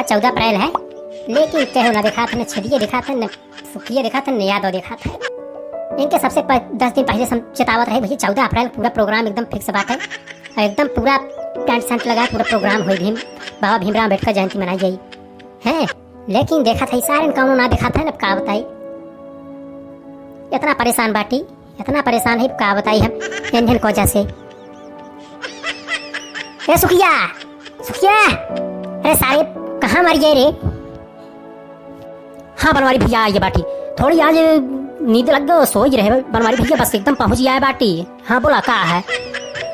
आज 14 अप्रैल है, लेकिन कहो ना देखा था, न छेदिए देखा था, न सुखिए देखा था, न यादव देखा था। इनके सबसे 10 दिन पहले चेतावत रहे भैया 14 अप्रैल पूरा प्रोग्राम एकदम फिक्स बात है और एकदम पूरा टेंट सेंट लगा पूरा प्रोग्राम हुई बाबा भीमराव अम्बेडकर जयंती मनाई गई है। लेकिन देखा था सारे कानून ना देखा था न, का बताई इतना परेशान बाटी, इतना परेशान है का बताई हम इंजन की वजह से। ए सुखिया सुखिया, अरे सारे कहाँ मर गए रे? हाँ बनवारी भैया आइए बाटी, थोड़ी आज नींद लग गई, सो ही रहे बनवारी भैया, बस एकदम पहुंच गया है बाटी। हाँ बोला का है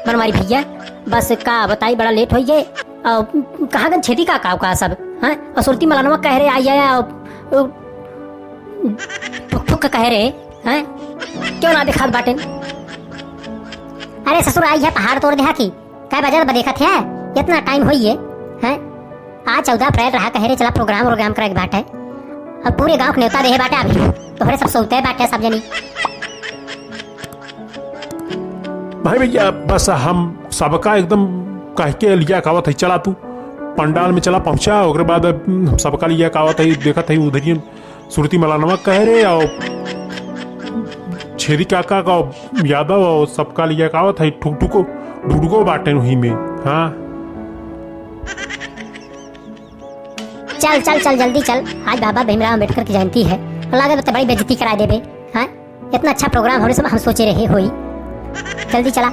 बनवारी भैया, बस का बताई बड़ा लेट हो गए। कहाँ गन छेती का सब हाँ, और सुरती मलानवा कह रहे आई है, ठुक कह रहे हैं क्यों ना देखा बाटे? अरे ससुर आई है पहाड़ तोड़ देहा की क्या बजा देखा थे इतना टाइम हुई है आज 14 अप्रैल रहा कह रहे चला प्रोग्राम करे बाटे और पूरे गांव को न्योता दे बाटे। अभी तो सब सोते बाटे सब जनी। भाई भैया बस हम सबका एकदम कह के लिया कावत है, चला तू पंडाल में चला पहुंचा, और बाद सबका लिया कावत है, देखा था उधर ही सुरती मलानवा कह रहे और छेदी काका का यादव और सबका लिया कावत है, ठुको बाटे वहीं में। हाँ चल चल चल जल्दी चल, आज बाबा भीमराव अम्बेडकर की जयंती है, लागत तो बड़ी बेइज्जती करा देबे। हाँ इतना अच्छा प्रोग्राम होने से हम सोचे रहे हुई, जल्दी चला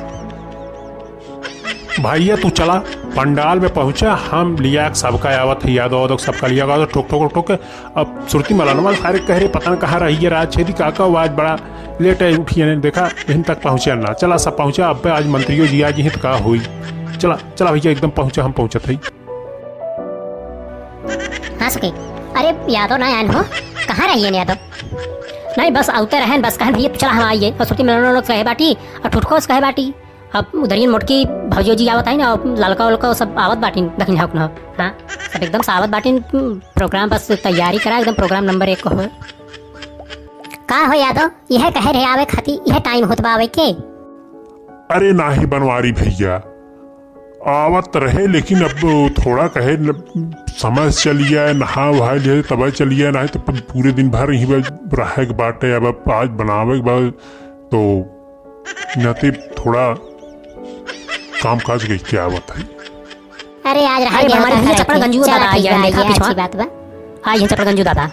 भैया तू चला पंडाल में पहुंचा, हम लिया सबका आवत है यादव सबका लिया गया ठोक अब सुरती मलानवा सारे कह रहे पता न कहाँ रही है राज छेदी काका, आज बड़ा लेट है उठिए ने देखा यहीं तक पहुंचा ना, चला सब पहुंचा। अब आज मंत्रियों जी आज यहीं तक हुई, चला चला भैया एकदम पहुंचा, हम पहुंचत है। हाँ सुखी, अरे यादव ना आन हो, कहाँ रही है यादव? नहीं बस आउते रहे, बस कहें भैया चला हम आइए, और सुरती मलानवा लोग कहे बाटी और ठुटको कहे बाटी, अब उधर ही मोटकी भौजियो जी आवत है ना, ललका उलका सब आवत बाटिन दक्षिण हाउक ना। हाँ सब एकदम सावत बाटिन, प्रोग्राम बस तैयारी करा एकदम प्रोग्राम नंबर 1 को हो। का हो यादव यह कहे रहे आवे खाती यह टाइम होत बा आवे के? अरे नाही बनवारी भैया आवत रहे, लेकिन अब थोड़ा कहे समझ चलिए नहा वहा लिए तब चलिए, नहीं तो पूरे दिन भर ही रहे के बाटे, अब आज बनावे के बाद तो नती थोड़ा काम काज गई क्या आवत है। अरे आज रहा हमारे चपड़ गंजू दादा आई है, अच्छी बात बा। हां ये चपड़ गंजू दादा,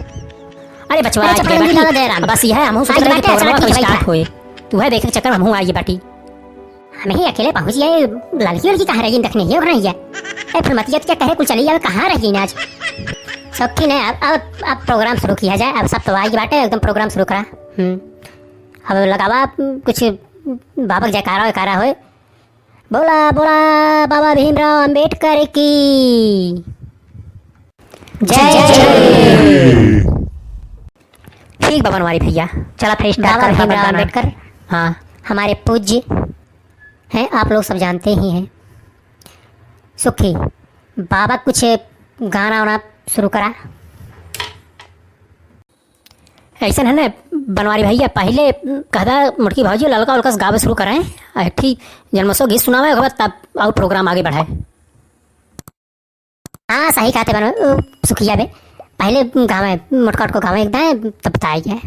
अरे बचवा चपड़ गंजू दादा दे रहा, बस यह है हम सोच रहे थे प्रोग्राम तो स्टार्ट होए, तू है देख चक्कर हम आई बाटी, हम ही अकेले पहुंच गए। लड़की कहाँ रही देखने ही रही है, ए फुलमतियत क्या कहे कुल चली जाए, कहाँ रही आज सबकी ने। अब प्रोग्राम शुरू किया जाए, अब सब तो आई बाटे एकदम प्रोग्राम शुरू करा। अब लगावा कुछ बाबा जयकारा वयकारा होए, बोला बोला बाबा भीमराव अम्बेडकर की जय। ठीक बाबा हमारी भैया चला फिर स्टार्ट कर भीमराव अम्बेडकर। हाँ हमारे पूज्य हैं, आप लोग सब जानते ही हैं। सुखी बाबा कुछ गाना वाना शुरू करा ऐसा है ना बनवारी भैया, पहले कहता मुटकी भाजी ललका उलका गावे शुरू कराएं, ठीक जन्मोत्सव गीत सुनावे तब और प्रोग्राम आगे बढ़ाए। हाँ सही कहते बनो सुखिया बे, पहले गावे मोटका को गावे एकदम तब बताया जाए।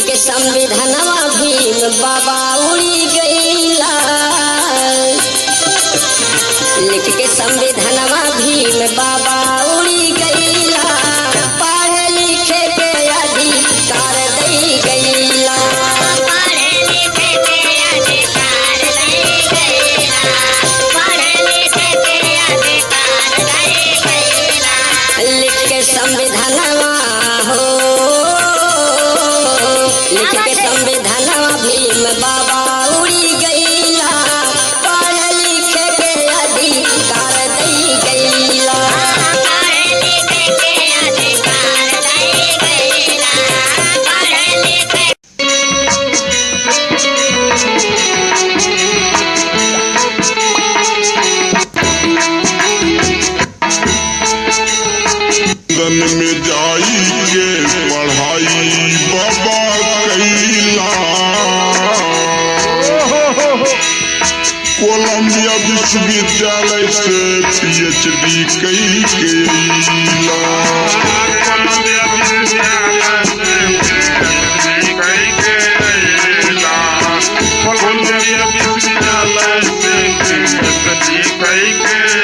के संविधानवा भीम बाबा उड़ी गईला, लिख के संविधानवा भीम बाबा उड़ी गईला, पढ़े लिखे के अधिकार दई गईला, पढ़े लिखे के अधिकार दई गईला, पढ़े लिखे के अधिकार दई गईला, लिख के संविधानवा हो, लिख के संविधानवा भीम बाबा उड़ी गईला, पढ़े लिखे के अधिकार दई गईला, पढ़े लिखे के अधिकार दई गईला, पढ़े लिखे लंदन में जाई के पढ़ाई बाबा कैला, कोलंबिया विश्वविद्यालय से PhD कैला, कोलंबिया विश्वविद्यालय से PhD कैला,